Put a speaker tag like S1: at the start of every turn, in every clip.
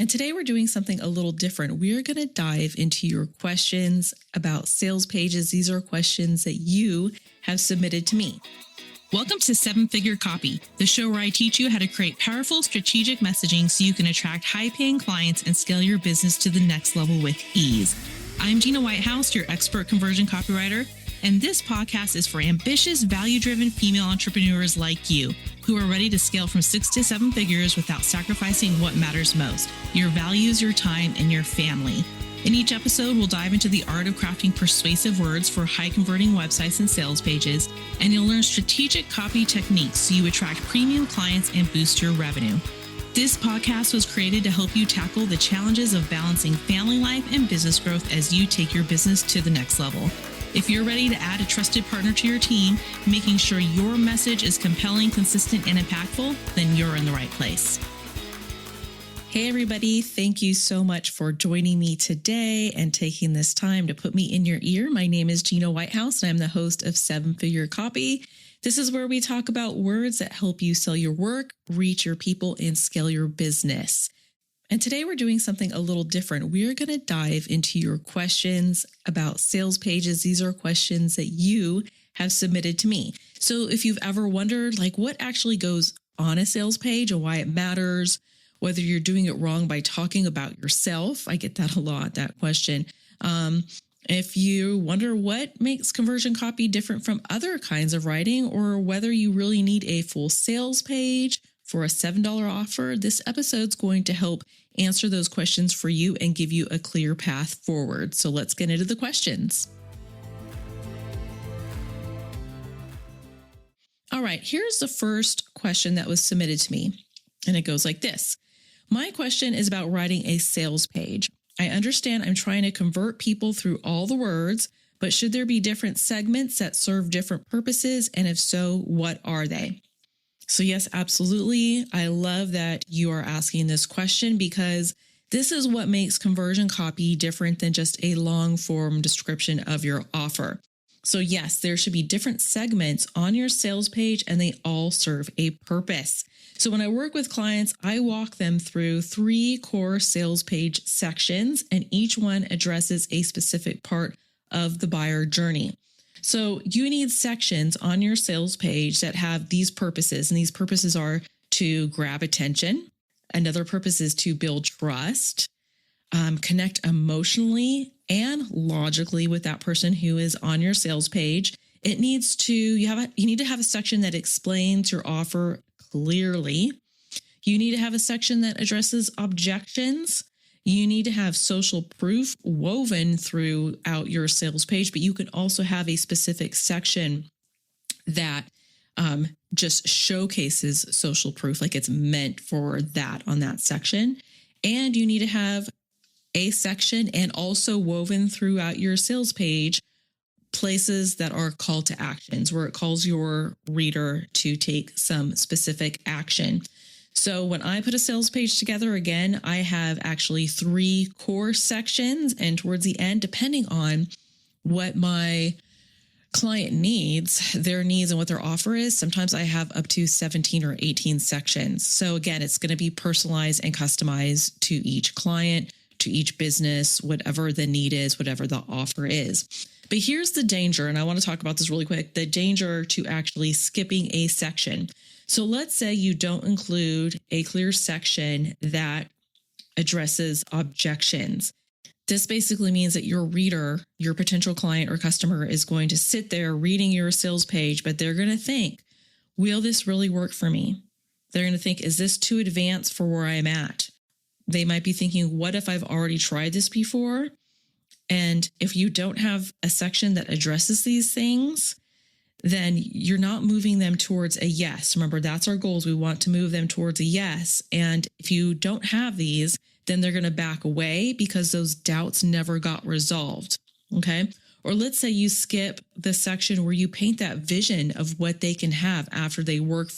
S1: And today we're doing something a little different. We're going to dive into your questions about sales pages. These are questions that you have submitted to me. Welcome to Seven Figure Copy, the show where I teach you how to create powerful strategic messaging so you can attract high-paying clients and scale your business to the next level with ease. I'm Gina Whitehouse, your expert conversion copywriter, and this podcast is for ambitious, value-driven female entrepreneurs like you who are ready to scale from 6 to 7 figures without sacrificing what matters most: your values, your time, and your family. In each episode, we'll dive into the art of crafting persuasive words for high-converting websites and sales pages, and you'll learn strategic copy techniques so you attract premium clients and boost your revenue. This podcast was created to help you tackle the challenges of balancing family life and business growth as you take your business to the next level. If you're ready to add a trusted partner to your team, making sure your message is compelling, consistent, and impactful, then you're in the right place. Hey everybody, thank you so much for joining me today and taking this time to put me in your ear. My name is Gina Whitehouse and I'm the host of Seven Figure Copy. This is where we talk about words that help you sell your work, reach your people, and scale your business. And today we're doing something a little different. We're going to dive into your questions about sales pages. These are questions that you have submitted to me. So if you've ever wondered what actually goes on a sales page and why it matters, whether you're doing it wrong by talking about yourself, I get that a lot, that question. If you wonder what makes conversion copy different from other kinds of writing, or whether you really need a full sales page for a $7 offer, this episode's going to help answer those questions for you and give you a clear path forward. So let's get into the questions. All right, here's the first question that was submitted to me, and it goes like this. My question is about writing a sales page. I understand I'm trying to convert people through all the words, but should there be different segments that serve different purposes? And if so, what are they? So yes, absolutely. I love that you are asking this question because this is what makes conversion copy different than just a long form description of your offer. So yes, there should be different segments on your sales page and they all serve a purpose. So when I work with clients, I walk them through 3 core sales page sections, and each one addresses a specific part of the buyer journey. So you need sections on your sales page that have these purposes, and these purposes are to grab attention. Another purpose is to build trust, connect emotionally and logically with that person who is on your sales page. It needs to, you need to have a section that explains your offer clearly. You need to have a section that addresses objections. You need to have social proof woven throughout your sales page, but you can also have a specific section that just showcases social proof, like it's meant for that on that section. And you need to have a section and also woven throughout your sales page places that are call to actions, where it calls your reader to take some specific action. So when I put a sales page together, again, I have actually 3 core sections, and towards the end, depending on what my client needs, their needs and what their offer is, sometimes I have up to 17 or 18 sections. So again, it's going to be personalized and customized to each client, to each business, whatever the need is, whatever the offer is. But here's the danger, and I want to talk about this really quick, the danger to actually skipping a section. So let's say you don't include a clear section that addresses objections. This basically means that your reader, your potential client or customer, is going to sit there reading your sales page, but they're going to think, will this really work for me? They're going to think, is this too advanced for where I'm at? They might be thinking, what if I've already tried this before? And if you don't have a section that addresses these things, then you're not moving them towards a yes. Remember, that's our goals. We want to move them towards a yes. And if you don't have these, then they're going to back away because those doubts never got resolved. Okay. Or let's say you skip the section where you paint that vision of what they can have after they work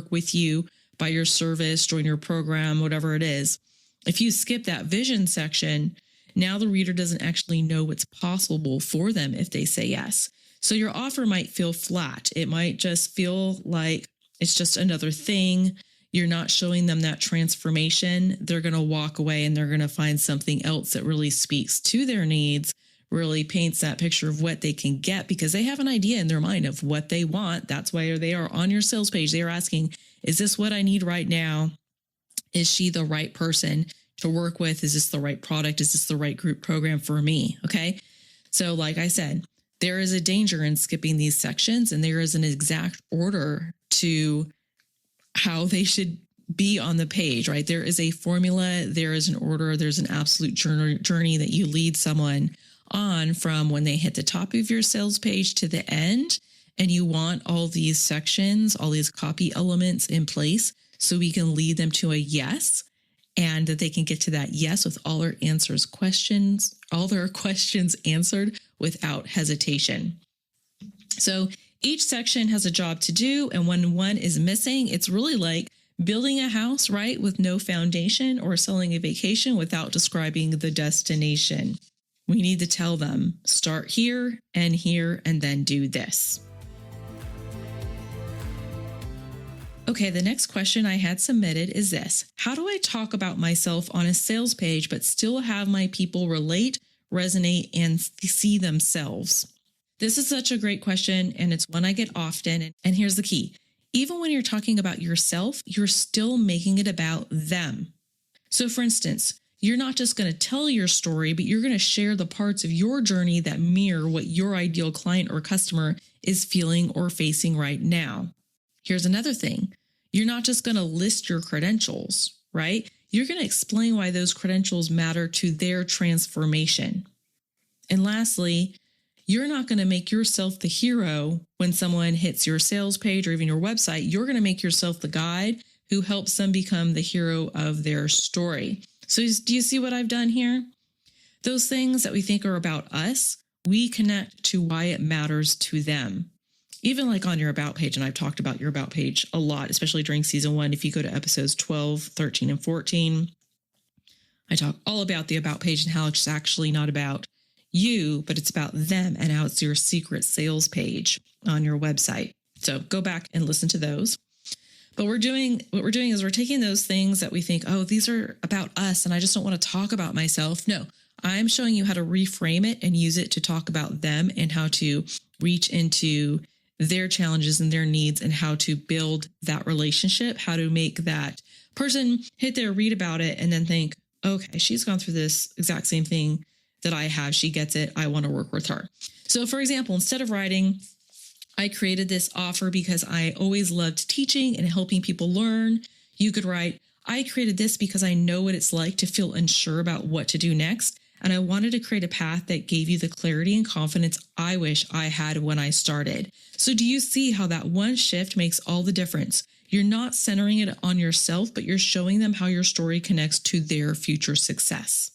S1: with you, buy your service, join your program, whatever it is. If you skip that vision section, now the reader doesn't actually know what's possible for them if they say yes. So your offer might feel flat. It might just feel like it's just another thing. you're not showing them that transformation, they're going to walk away and they're going to find something else that really speaks to their needs, really paints that picture of what they can get, because they have an idea in their mind of what they want. That's why they are on your sales page. They are asking, is this what I need right now? Is she the right person to work with? Is this the right product? Is this the right group program for me? Okay. So like I said, there is a danger in skipping these sections, and there is an exact order to how they should be on the page, right? There is a formula, there is an order, there's an absolute journey that you lead someone on from when they hit the top of your sales page to the end. And you want all these sections, all these copy elements in place so we can lead them to a yes, and that they can get to that yes with all their questions answered without hesitation. So each section has a job to do, and when one is missing, it's really like building a house, right, with no foundation, or selling a vacation without describing the destination. We need to tell them, start here, and then do this. Okay, the next question I had submitted is this: how do I talk about myself on a sales page but still have my people relate, resonate, and see themselves? This is such a great question, and it's one I get often. And here's the key. Even when you're talking about yourself, you're still making it about them. So for instance, you're not just going to tell your story, but you're going to share the parts of your journey that mirror what your ideal client or customer is feeling or facing right now. Here's another thing. You're not just going to list your credentials, right? You're going to explain why those credentials matter to their transformation. And lastly, you're not going to make yourself the hero when someone hits your sales page or even your website. You're going to make yourself the guide who helps them become the hero of their story. So do you see what I've done here? Those things that we think are about us, we connect to why it matters to them. Even like on your About page, and I've talked about your About page a lot, especially during season 1. If you go to episodes 12, 13, and 14, I talk all about the About page and how it's actually not about you, but it's about them, and how it's your secret sales page on your website. So go back and listen to those. But what we're doing is we're taking those things that we think, oh, these are about us, and I just don't want to talk about myself. No, I'm showing you how to reframe it and use it to talk about them, and how to reach into their challenges and their needs, and how to build that relationship, how to make that person hit there, read about it, and then think, okay, she's gone through this exact same thing that I have. She gets it. I want to work with her. So for example, instead of writing, I created this offer because I always loved teaching and helping people learn. You could write, I created this because I know what it's like to feel unsure about what to do next. And I wanted to create a path that gave you the clarity and confidence I wish I had when I started. So do you see how that one shift makes all the difference? You're not centering it on yourself, but you're showing them how your story connects to their future success.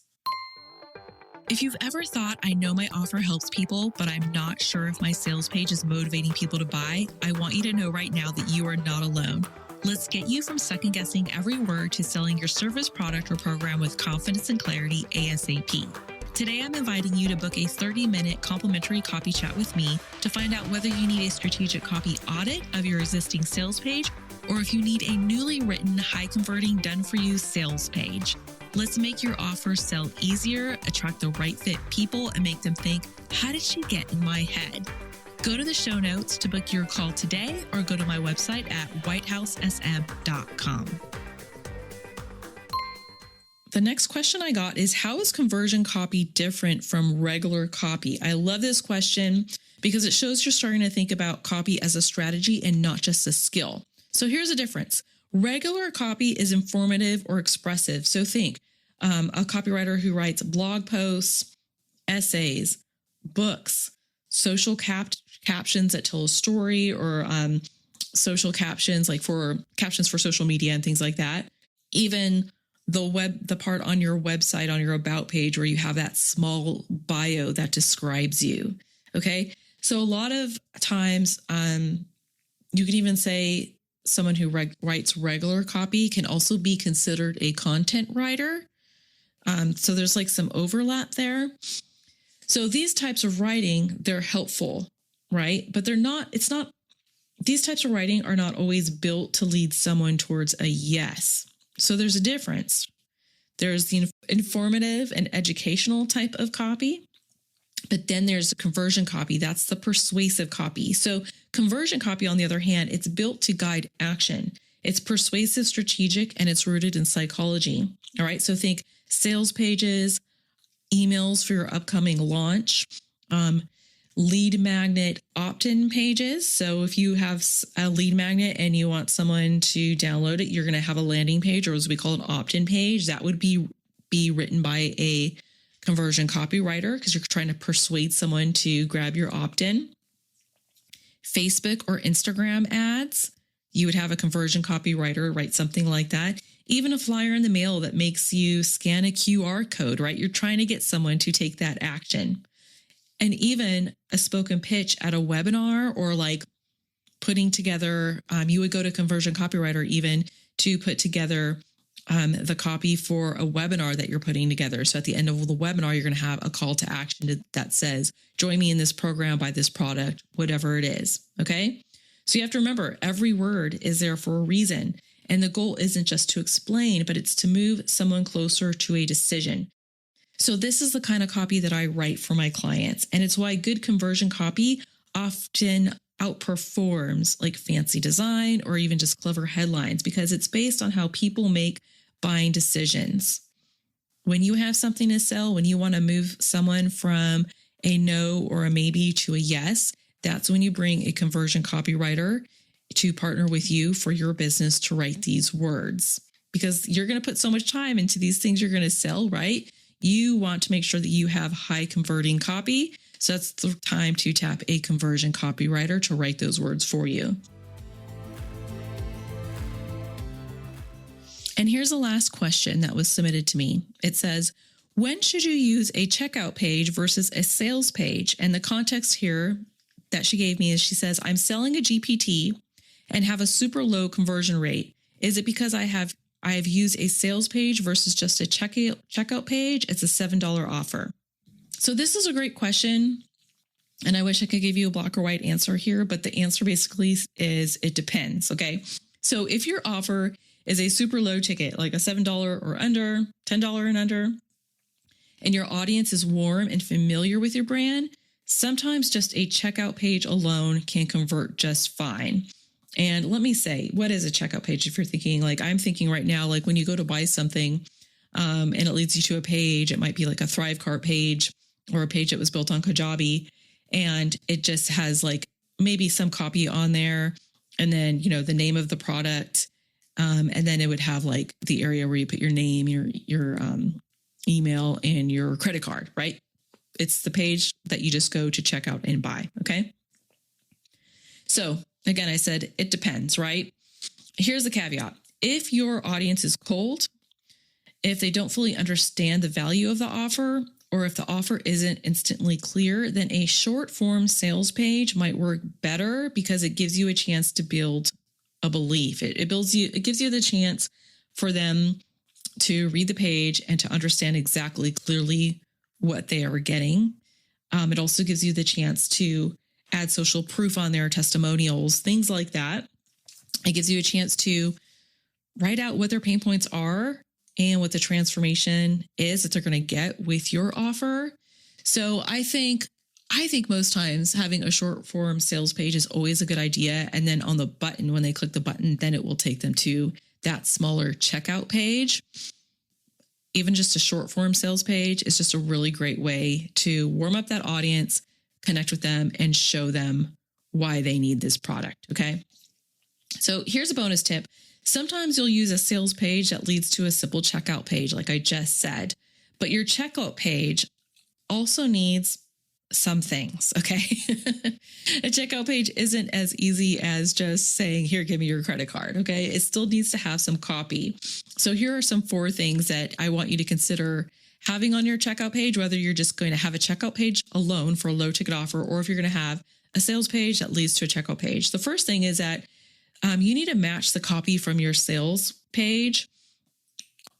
S1: If you've ever thought, I know my offer helps people, but I'm not sure if my sales page is motivating people to buy, I want you to know right now that you are not alone. Let's get you from second guessing every word to selling your service, product, or program with confidence and clarity ASAP. Today, I'm inviting you to book a 30-minute complimentary copy chat with me to find out whether you need a strategic copy audit of your existing sales page, or if you need a newly written, high-converting, done-for-you sales page. Let's make your offer sell easier, attract the right fit people, and make them think, how did she get in my head? Go to the show notes to book your call today, or go to my website at whitehousesm.com. The next question I got is, how is conversion copy different from regular copy? I love this question because it shows you're starting to think about copy as a strategy and not just a skill. So here's the difference. Regular copy is informative or expressive. So think a copywriter who writes blog posts, essays, books, social captions that tell a story, or social captions like for captions for social media and things like that. Even the part on your website, on your About page, where you have that small bio that describes you. Okay. So a lot of times you can even say someone who writes regular copy can also be considered a content writer. So there's like some overlap there. So these types of writing, they're helpful, right? But it's not These types of writing are not always built to lead someone towards a yes. So there's a difference. There's the informative and educational type of copy, but then there's conversion copy. That's the persuasive copy. So conversion copy, on the other hand, it's built to guide action. It's persuasive, strategic, and it's rooted in psychology. All right. So think sales pages, emails for your upcoming launch, lead magnet opt-in pages. So if you have a lead magnet and you want someone to download it, you're going to have a landing page, or as we call an opt-in page. That would be written by a conversion copywriter, because you're trying to persuade someone to grab your opt-in. Facebook or Instagram ads, you would have a conversion copywriter write something like that. Even a flyer in the mail that makes you scan a QR code, right? You're trying to get someone to take that action. And even a spoken pitch at a webinar, or like putting together, you would go to conversion copywriter even to put together the copy for a webinar that you're putting together. So at the end of the webinar, you're going to have a call to action that says, join me in this program, buy this product, whatever it is. Okay. So you have to remember, every word is there for a reason. And the goal isn't just to explain, but it's to move someone closer to a decision. So this is the kind of copy that I write for my clients. And it's why good conversion copy often outperforms like fancy design or even just clever headlines, because it's based on how people make buying decisions. When you have something to sell, when you want to move someone from a no or a maybe to a yes, that's when you bring a conversion copywriter to partner with you for your business to write these words, because you're going to put so much time into these things you're going to sell, right? You want to make sure that you have high converting copy. So that's the time to tap a conversion copywriter to write those words for you. And here's the last question that was submitted to me. It says, when should you use a checkout page versus a sales page? And the context here that she gave me is, she says, I'm selling a GPT and have a super low conversion rate. Is it because I have used a sales page versus just a checkout page? It's a $7 offer. So this is a great question. And I wish I could give you a black or white answer here, but the answer basically is it depends. Okay. So if your offer is a super low ticket, like a $7 or under, $10 and under, and your audience is warm and familiar with your brand, sometimes just a checkout page alone can convert just fine. And let me say, what is a checkout page? If you're thinking, like I'm thinking right now, like when you go to buy something and it leads you to a page, it might be like a Thrivecart page or a page that was built on Kajabi, and it just has like maybe some copy on there, and then, you know, the name of the product. And then it would have like the area where you put your name, your email, and your credit card, right? It's the page that you just go to check out and buy. Okay. So again, I said, it depends, right? Here's the caveat. If your audience is cold, if they don't fully understand the value of the offer, or if the offer isn't instantly clear, then a short form sales page might work better, because it gives you a chance to build a belief. It gives you the chance for them to read the page and to understand exactly clearly what they are getting. It also gives you the chance to add social proof on there, testimonials, things like that. It gives you a chance to write out what their pain points are and what the transformation is that they're going to get with your offer. So I think most times having a short form sales page is always a good idea. And then on the button, when they click the button, then it will take them to that smaller checkout page. Even just a short form sales page is just a really great way to warm up that audience, connect with them, and show them why they need this product. Okay. So here's a bonus tip. Sometimes you'll use a sales page that leads to a simple checkout page, like I just said, but your checkout page also needs some things. Okay. A checkout page isn't as easy as just saying, here, give me your credit card. Okay. It still needs to have some copy. So here are some 4 things that I want you to consider having on your checkout page, whether you're just going to have a checkout page alone for a low ticket offer, or if you're going to have a sales page that leads to a checkout page. The first thing is that you need to match the copy from your sales page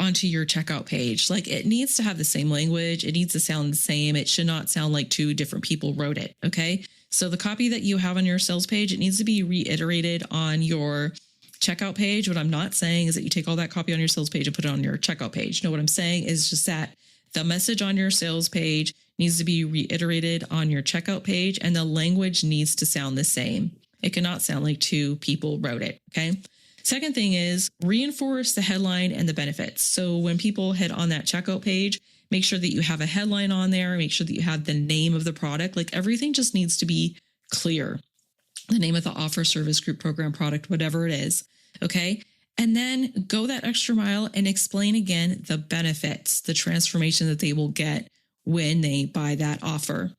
S1: onto your checkout page. Like, it needs to have the same language. It needs to sound the same. It should not sound like 2 different people wrote it. Okay. So the copy that you have on your sales page, it needs to be reiterated on your checkout page. What I'm not saying is that you take all that copy on your sales page and put it on your checkout page. No, what I'm saying is just that the message on your sales page needs to be reiterated on your checkout page, and the language needs to sound the same. It cannot sound like two people wrote it. Okay. Second thing is reinforce the headline and the benefits. So when people hit on that checkout page, make sure that you have a headline on there. Make sure that you have the name of the product. Like everything just needs to be clear. The name of the offer, service, group, program, product, whatever it is. Okay. And then go that extra mile and explain again the benefits, the transformation that they will get when they buy that offer.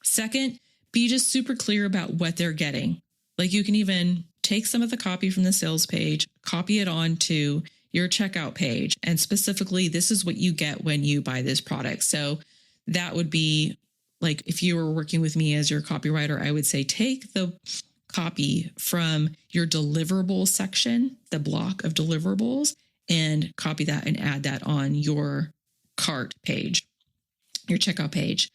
S1: Second, be just super clear about what they're getting. Like you can even take some of the copy from the sales page, copy it onto your checkout page. And specifically, this is what you get when you buy this product. So that would be like, if you were working with me as your copywriter, I would say, take the copy from your deliverable section, the block of deliverables, and copy that and add that on your cart page, your checkout page.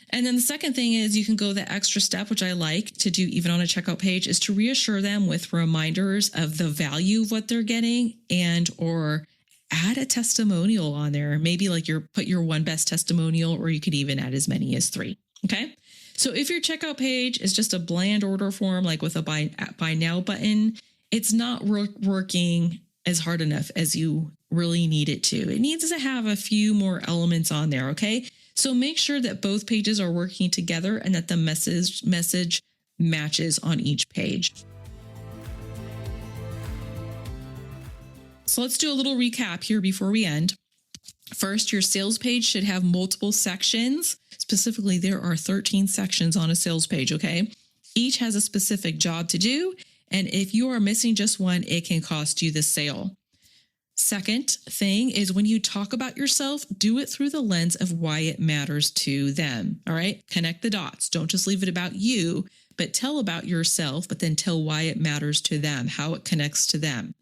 S1: And then the second thing is you can go the extra step, which I like to do even on a checkout page, is to reassure them with reminders of the value of what they're getting, and or add a testimonial on there. Maybe like put your one best testimonial, or you could even add as many as 3. Okay. So if your checkout page is just a bland order form, like with a buy now button, it's not working as hard enough as you really need it to. It needs to have a few more elements on there. Okay. So make sure that both pages are working together and that the message matches on each page. So let's do a little recap here before we end. First, your sales page should have multiple sections. Specifically, there are 13 sections on a sales page, okay? Each has a specific job to do, and if you are missing just one, it can cost you the sale. Second thing is when you talk about yourself, do it through the lens of why it matters to them, all right? Connect the dots. Don't just leave it about you, but tell about yourself, but then tell why it matters to them, how it connects to them.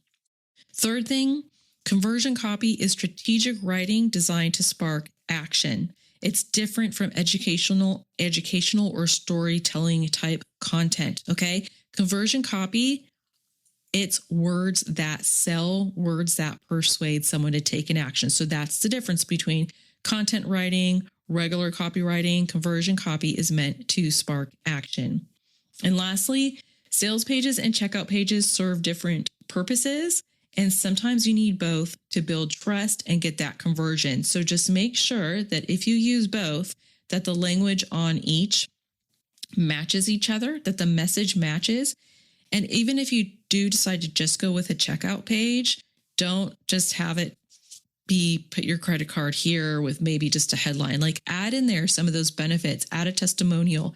S1: Third thing, conversion copy is strategic writing designed to spark action. It's different from educational or storytelling type content, okay? Conversion copy, it's words that sell, words that persuade someone to take an action. So that's the difference between content writing, regular copywriting. Conversion copy is meant to spark action. And lastly, sales pages and checkout pages serve different purposes. And sometimes you need both to build trust and get that conversion. So just make sure that if you use both, that the language on each matches each other, that the message matches. And even if you do decide to just go with a checkout page, don't just have it put your credit card here with maybe just a headline. Like add in there some of those benefits, add a testimonial,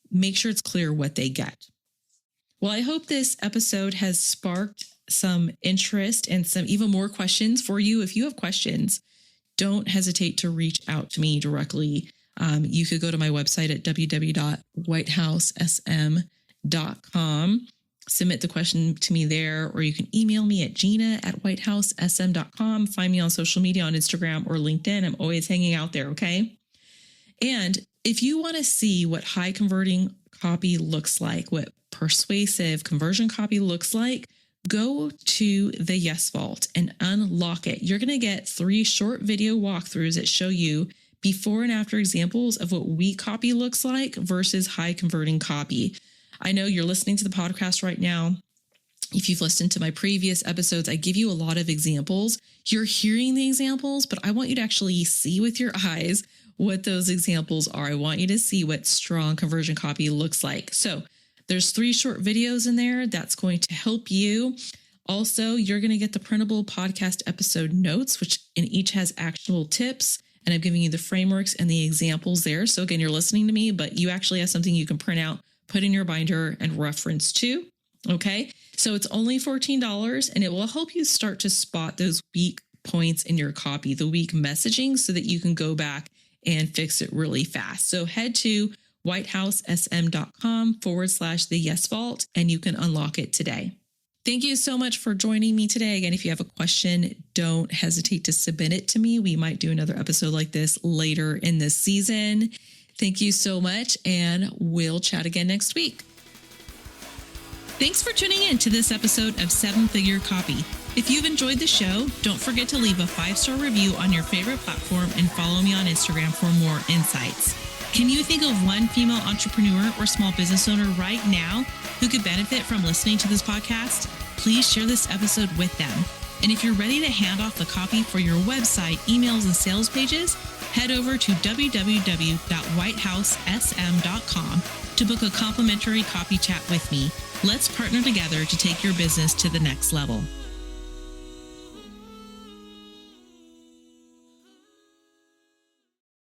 S1: make sure it's clear what they get. Well, I hope this episode has sparked some interest and some even more questions for you. If you have questions, don't hesitate to reach out to me directly. You could go to my website at www.whitehousesm.com, submit the question to me there, or you can email me at gina@whitehousesm.com. Find me on social media on Instagram or LinkedIn. I'm always hanging out there. Okay. And if you want to see what high converting copy looks like, what persuasive conversion copy looks like, go to the Yes Vault and unlock it. You're going to get 3 short video walkthroughs that show you before and after examples of what weak copy looks like versus high converting copy. I know you're listening to the podcast right now. If you've listened to my previous episodes, I give you a lot of examples. You're hearing the examples, but I want you to actually see with your eyes what those examples are. I want you to see what strong conversion copy looks like. So there's 3 short videos in there that's going to help you. Also, you're going to get the printable podcast episode notes, which in each has actionable tips. And I'm giving you the frameworks and the examples there. So again, you're listening to me, but you actually have something you can print out, put in your binder and reference to. Okay. So it's only $14 and it will help you start to spot those weak points in your copy, the weak messaging, so that you can go back and fix it really fast. So head to whitehousesm.com/the Yes Vault, and you can unlock it today. Thank you so much for joining me today. Again, if you have a question, don't hesitate to submit it to me. We might do another episode like this later in this season. Thank you so much, and we'll chat again next week. Thanks for tuning in to this episode of 7-Figure Copy. If you've enjoyed the show, don't forget to leave a 5-star review on your favorite platform and follow me on Instagram for more insights. Can you think of one female entrepreneur or small business owner right now who could benefit from listening to this podcast? Please share this episode with them. And if you're ready to hand off the copy for your website, emails, and sales pages, head over to www.whitehousesm.com to book a complimentary copy chat with me. Let's partner together to take your business to the next level.